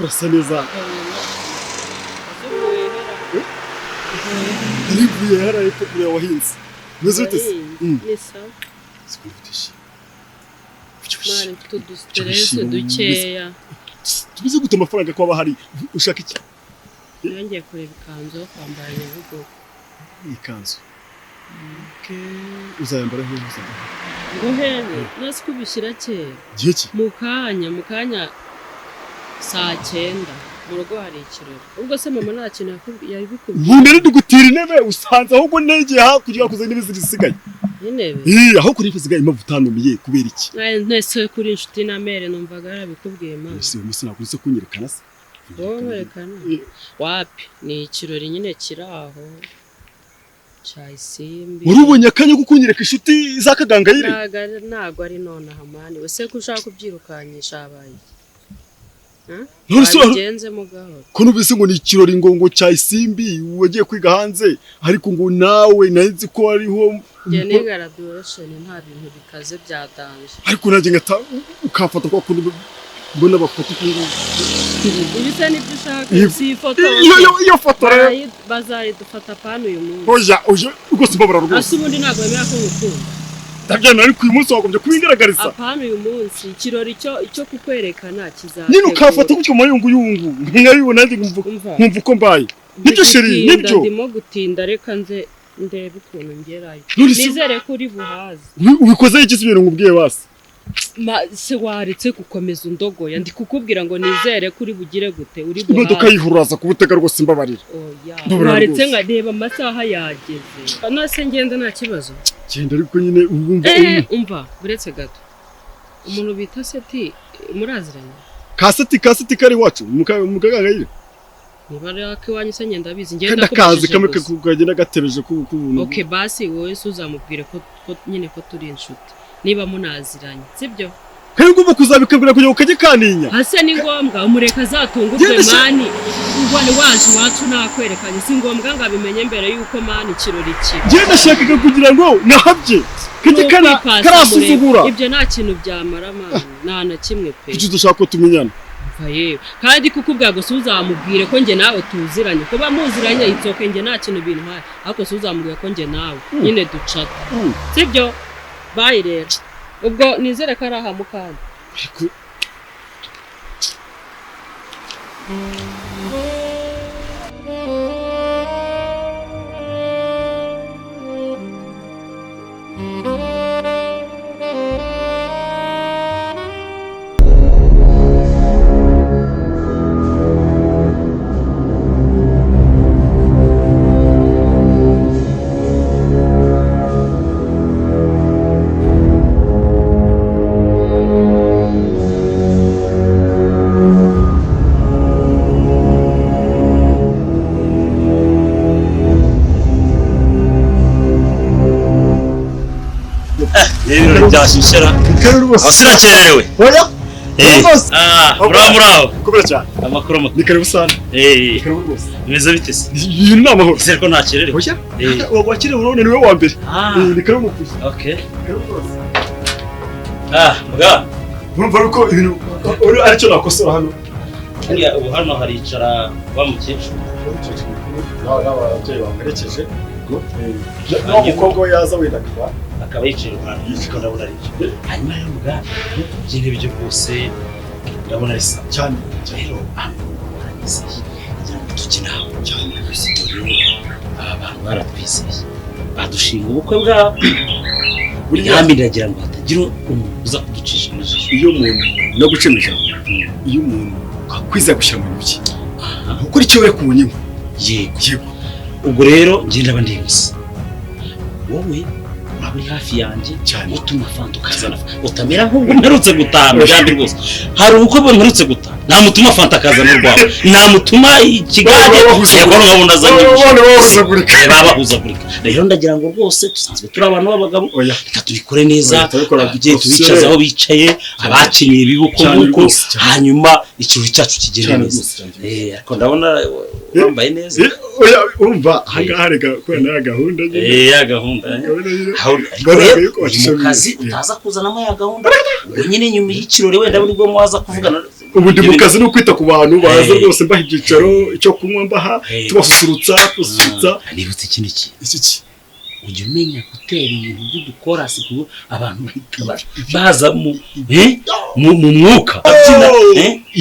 urasa neza Rivuye haraye kure wahinze meze ute nisa sikuvutisha mani tudustress dukeya tubize gute amafaranga ko aba hari ushaka iki yongeye kureba ikanzu yo kwambara Nyabugogo ikanzu uzayambara heza ngo hene nasi kubishira kera giki mukanya saa 9 mu rugo hari ikirori ubwo se mama nta kintu yabikubwiye nkundere dugutira intebe usanze ahubwo negeye hakurya kuzana ibizirisigaye intebe aho kuri fisigaye impamvu utanumiye kubera iki nese kuri inshuti na mere numvaga yarabikubwiye mama ese misi nakuze kunyerekana se werekana wapi ni ikirori nyine kiraho Chayisimbi urubonye akanya gukunyereka inshuti zakagangayire ntago ari none hamani wese ko ushaka kubyirukanyisha abaye Genze mugahoro ko nubise ngo ni ikirori ngo Chayisimbi wagiye kwiga hanze ariko ngo nawe nazi ko ariho ni graduation nta bintu bikaze byadanje ariko naje ngata ukafata kwa kundi mbona bafoto ubise nibyo ushaka si ifoto iyo foto bazari dufata pano uyu munsi oya ubwo simbabara rwose asubundi ntago yemera ko ngukunda ndabyana ariko uyu munsi wagombye kubingaragariza apana uyu munsi ikirori cyo kukwerekana kizaza nino kafata gutyo mayungu nkayibona ndi nkumva uko mbaye nibyo sheri nibyo ndimo gutinda reka nze ndebe ukuntu ngerayo nizere ko uri buhaze ubikoze iki ibintu ngubwiye basi se waretse gukomeza undogoya ndi kukubwira ngo nizere ko uri bugire gute uri buhaze imodoka yihuraza kubutega rwose mbabarira waretse nkareba amasaha yageze nase ngenda nta kibazo genda ariko nyine umva buretse gato umuntu bita Seti muraziranye kaseti kari wacu mukagangayire niba rake wanyu se ngenda bizi ngenda ko kazi kamwe kugagenda gatebeje kubuntu okay basi wowe suzamubwire ko nyine ko turi inshuti niba munaziranye sibyo kandi ugomba kuzabikabwira kugira ukaje kaninya hase ni ngombwa umureka azatungurwe mani ubone waje wacu nakwerekanye si ngombwa ngo abimenye mbere yuko mani ikirori ki ngenda shakaga kugira ngo nahabye kiti kana karasuzugura ibyo nta kintu byamara mani nta na kimwe pe icyo dushaka ko tumenyana mva yewe kandi kukubwira ngo suzamubwire ko nge nawe tuziranye kuba muziranye itsoke nge nta kintu bintu haye ariko suzamubwire ko nge nawe nyine ducata sibyo bayi rero ubwo nizere ko ari aha mukanya byashishira abasirakerewe oya bravo kubera cyane amakuru ni karibu sana karibu rwose bimeze bite se iyi ni amahoro se ko ntakirere oya wakire urone niwe wa mbere ni karibu kuzi okay karibu rwose mga urumva ko ibintu uri aricyo nakosora hano ubu hano haricara wa mukecuru ababyeyi bamuherekeje no umukobwa yaza wenda akaba yicaye iruhande yiko ndabona ari hanyuma rero mga byintu byo rwose ndabona ari cyane rero aranyizeye kugira ngo tukinaho cyane abantu baratwiseye badushinga ubukwe bwabo yambi ndagira ngo hatagira umuntu uza kuducisha ijisho iyo umuntu no gucemisha iyo umuntu akwiza gushyira mu biki ukuri cyo we kunyima yego ubwo rero ngenda bandi gusa wowe uri hafi yanjye cyane utuma fanta ukazana utamera nk'ubwo mperutse gutaha kandi rwose hari ubukwe mperutse gutaha nta mutuma fanta akazana urwawe nta mutuma ikigare yakora nkabona azanye babahuzagurika rero ndagira ngo rwose tusanzwe turi abantu b'abagabo reka tubikore neza tugiye tubicaza aho bicaye abakenyeye ibibuko nk'uko hanyuma ikirori cyacu kigere neza ariko ndabona wambaye neza urumva ahangaha reka kubera ya gahunda ya gahunda mu kazi utaza kuzanamo ya gahunda nyine nyuma y'ikirori wenda buri bwo mwaza kuvugana ubu ndi mu kazi no kwita ku bantu baza rwose mbaha ibyicaro icyo kunywa mbaha tubasusurutsa nibutse ikindi kintu iki ujya umenya gutera ibintu by'udukorasi kuko abantu baza mu mwuka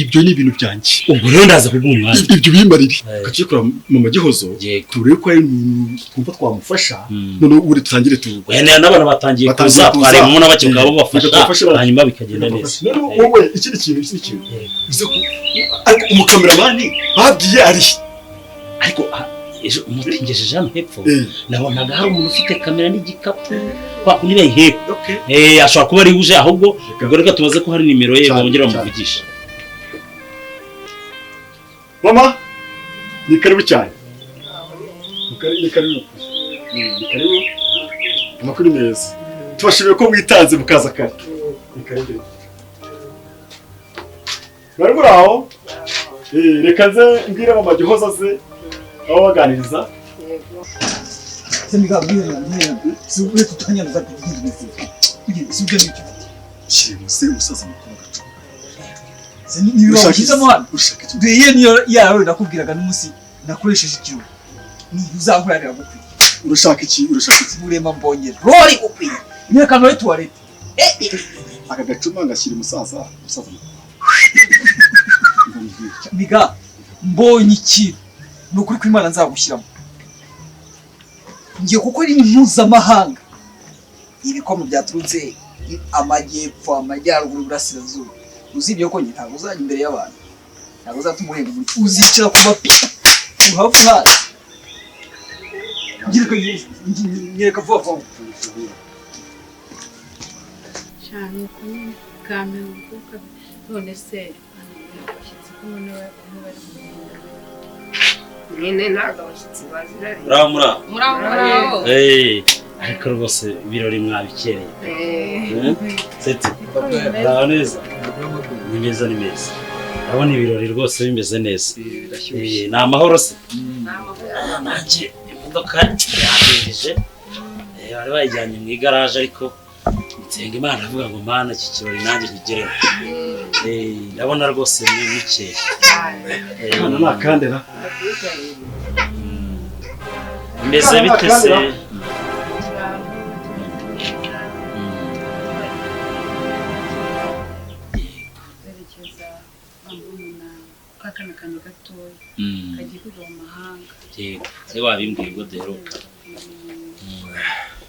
ibyo ni ibintu byanjye ubwo rero ndaza kuguha umwanya ibyo bimarire akakikora mu magihozo turebe ko ari umuntu twumva twamufasha none ubu dutangire tu n'abantu batangiye kuza twareba na bake bwabo bafasha hanyuma bikagenda neza wowe ikindi kintu ariko umukameramani babwiye ari ariko ejo umutingejeje hano hepfo nabonaga hari umuntu ufite kamera n'igikapu kwa kundi bayiheka ashobora kuba ari uje ahubwo ubwo reka tubaze ko hari nimero ye bongera bamuvugisha mama ni karibu cyane ni karibu amakuru meza tubashimiye ko mwitanze mukaza kare ni karibu bari muri aho reka nze mbwira mama gihoza ze aho baganiriza Semiga bwira sibure tutanyaza kugize sibwe n'icyo shimuse umusaza mukuru gacu ni bibakiza mu hano ndiye niyo yawe nakubwiraga n'umusi nakoresheje ikiro ni uzankurarira gupfa urashaka iki burema mbongera rori ukwiye niyo kano we toilette aka gacuma ngashyira umusaza miga mbonye ikiro nukuri ko Imana nzagushyiramo ngiye kuko ari mpuzamahanga ibikomo byaturutse amajyepfo amajyaruguru iburasirazuba uzibye ko ntabwo uzajya imbere y'abantu ntabwo uzatuma urenga uzicara ku mapi uhavu hasi nyereka vuba vuba cyane kuri kamera kuko none se abashyitsi ko none bari nyine ntabwo abashyitsi bazirari muraho ariko rwose ibirori mwabikereye seti muraho neza ni meza urabona ibirori rwose bimeze neza ni amahoro se nanjye imodoka yagejeje bari bayijyanye mu igaraje ariko nsenga Imana avuga ngo mana iki kirori nanjye nkigereho ndabona rwose ni bikeye hano nakandera mbese bite se kakana kane gatoya kagiye kujya mu mahanga ari wabimbwiye ubwo duheruka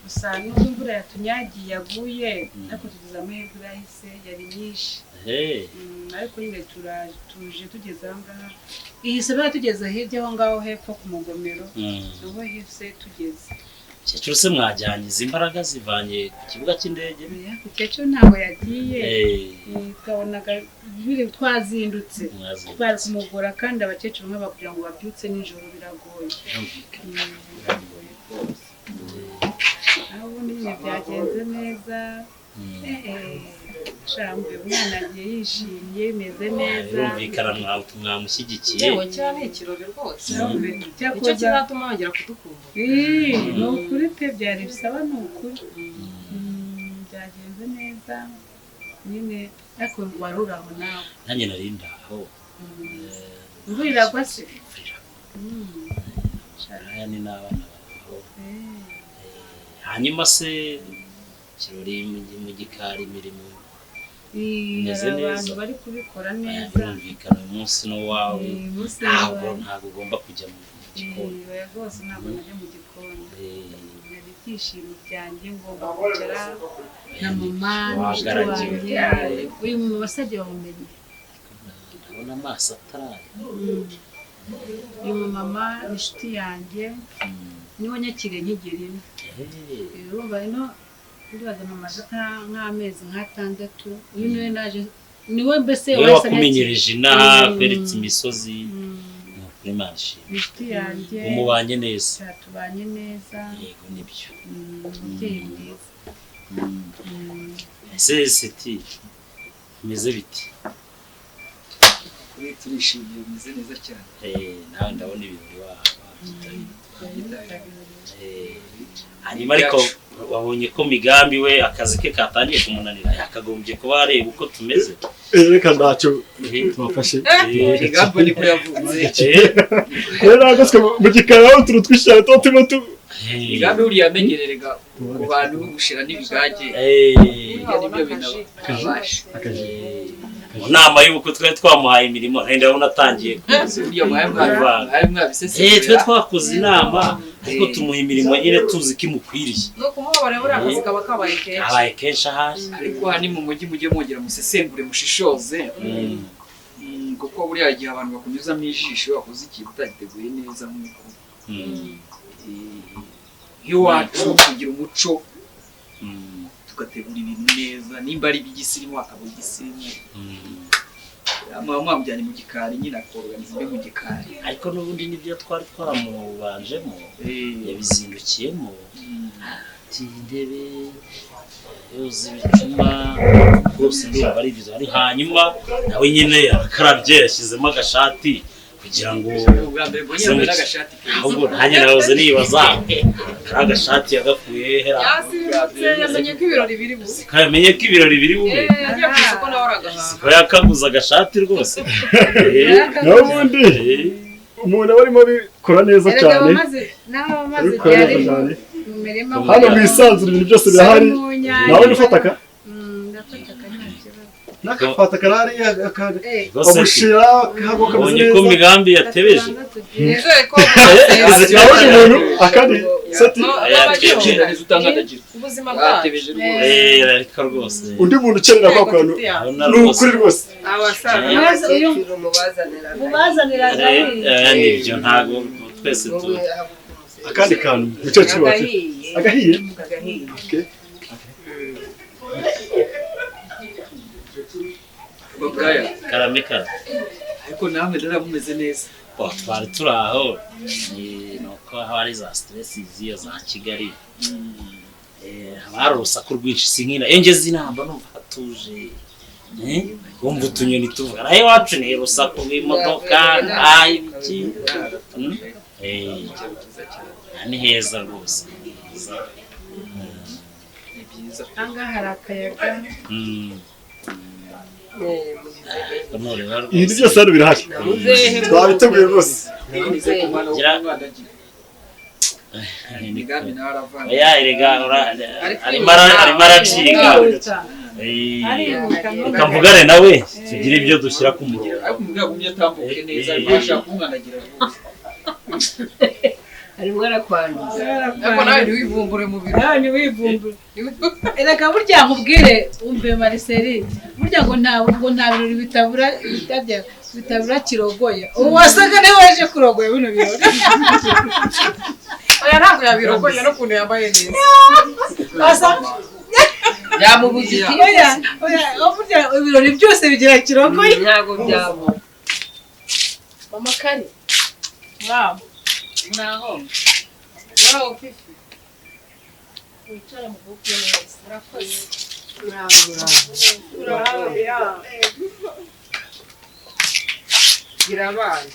gusa n'ubwo imvura yatunyagiye yaguye ariko tugize amahirwe irahise yari nyinshi ariko nyine tuje tugeze aho ngaho ihise tugeze hirya aho ngaho hepfo ku mugomero niho hise tugeze Cyecuru se mwajyanye izi mbaraga zivanye ku kibuga cy'indege Cyecuru ntabwo yagiye twabonaga biri twazindutse twari kumugora kandi abakecuru nk'abakubwira ngo babyutse nijoro biragoye aho nyine byagenze neza shambe umwana agiye yishimye meze neza birumvikana mwamushyigikiye yewe cyane ikirori rwose icyo kizatuma wongera kudukunda ni ukuri pe byari bisaba ni ukuri byagenze neza nyine ariko wari uraho nawe nanjye nari ndaho imvura iragwa se aya ni n'abana baho hanyuma se ikirori mu gikari imirimo imeze neza abantu bari kubikora neza birumvikana uyu munsi n'uwawe ntabwo ugomba kujya mu gikoni rwose ntabwo najya mu gikoni hari ibyishimo byanjye ngomba kwicara na mama n'inshuti wanjye uyu mu basabye bamumenye ndabona amaso ataraye uyu mu mama n'inshuti yanjye niho nyakiriye nkigera ino urumva ino ndibaza mamaze nk'amezi nk'atandatu uyu niwe naje niwe mbese wakumenyereje inaha kweretse imisozi Imana ishimwe inshuti yanjye umubanye neza tubanye neza yego nibyo umubyeyi mwiza ese seti bimeze biti turishimye bimeze neza cyane nawe ndabona ibintu wabyitabiriye hanyuma ariko wabonye ko Migambi we akazi ke katangiye kumunanira yakagombye kuba areba uko tumeze reka ntacyo tubafashe Migambi niko yavutse rero nagoswe mu gikari aho turu twishara to turimo tu Migambi uriya amenyererega ku bantu gushira n'ibigage nibyo binabasha mu nama y'ubuko twari twamuhaye imirimo nenda abona atangiye uriya mwabiseseye twe twakoze inama ariko tumuha imirimo nyine tuzi ko imukwiriye no kumuhobora buriya akazi kaba kabaye kenshi ahari ariko hani mu mujyi mujye mwongera musesengure mushishoze kuko buriya igihe abantu bakunyuzamo ijisho wakoze ikintu utagiteguye neza nk'uko iwacu kugira umuco tugategura ibintu neza nimba ari iby'igisimu akaba igisirimu mwamujyanye mu gikari nyine akorganiza ibyo mu gikari ariko n'ubundi nibyo twari twaramubanjemo yabizindukiyemo ati intebe yoza ibicuma rwose ndumva ari byiza ari hanyuma nawe nyine akarabye yashyizemo agashati kugira ngo ahubwo nanjye nahoze nibaza kari agashati yagakuye hera yamenye ko ibirori biri bube kamenye ko ibirori biri bube agiye ku isoko nawe aragahaha ko yakaguza agashati rwose n'ubundi umuntu aba arimo abikora neza cyane abikora neza cyane hano mu isanzure ibintu byose birahari nawe ufata aka nakafata karari akagushira kago kameze neza ko Migambi yatebeje nizere ko nawe umuntu akandi seti ubuzima bwatebeje ariko rwose undi muntu ukenera kwa kantu ni ukuri rwose abasaza mubazanira nibyo ntago twese tu akandi kantu mukecuru wacu agahiye karameka ariko namwe ndaramumeze neza twari turi aho nuko hari za stress ziyo za Kigali hari urusaku rwinshi sinkina ngeze inamba numva hatuje wumva utunyoni tuvuga nayo iwacu ni urusaku rw'imodoka ibiki ni heza rwose anga hari akayaga ibintu byose hano birahari twabiteguye rwose Migambi nawe aravanga erega arimo araciga reka mvugane nawe tugire ibyo dushyira ku murongo ariko mugumye atambuke neza ariko kumwanagira arimo arakwanduza ariko nawe ntiwivumbure mu biro nawe ntiwivumbure erega burya nkubwire umve Marceli burya ngo nta birori bitabura kirogoya ubu wasaga niwe waje kurogoya bino birori oya ntabwo yabirogoye n'ukuntu yambaye neza yamubuzitiye burya ibirori byose bigira kirogoya ntabwo byabo mama kari wow naho wow fifi wicara mu bwoko neza urakoze gira abana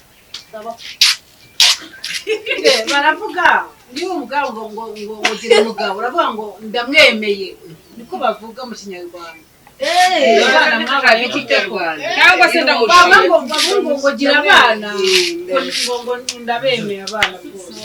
baravuga niba umugabo ngo ugire umugabo uravuga ngo ndamwemeye niko bavuga mu kinyarwanda abana mwabaye ikinyarwanda cyangwa se ndamushaka ngo gira abana ngo ndabemeye abana rwose